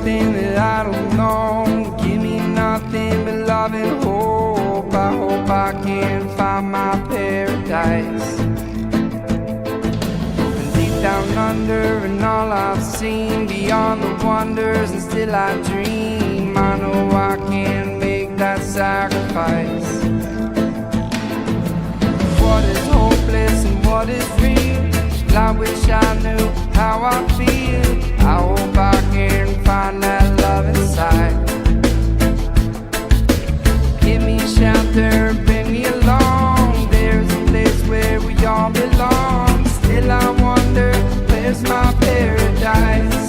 something that I don't know. Give me nothing but love and hope. I hope I can find my paradise. And deep down under, and all I've seen beyond the wonders, and still I dream. I know I can make that sacrifice. What is hopeless and what is real? I wish I knew how I feel. I hope I can find that love inside. Give me shelter, bring me along. There's a place where we all belong. Still I wonder, where's my paradise?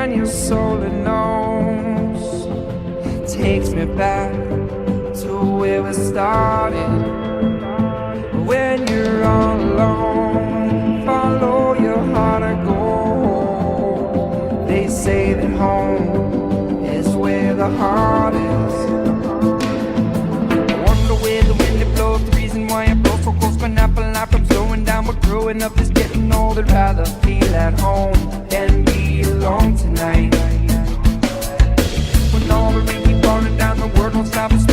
Your soul it knows, takes me back to where we started. When you're all alone, follow your heart and go. They say that home is where the heart is. I wonder where the wind it blows, the reason why I blow so close. My apple life I'm slowing down, but growing up is getting old. I'd rather feel at home than be alone tonight. When all the rain keep falling down, the world won't stop us.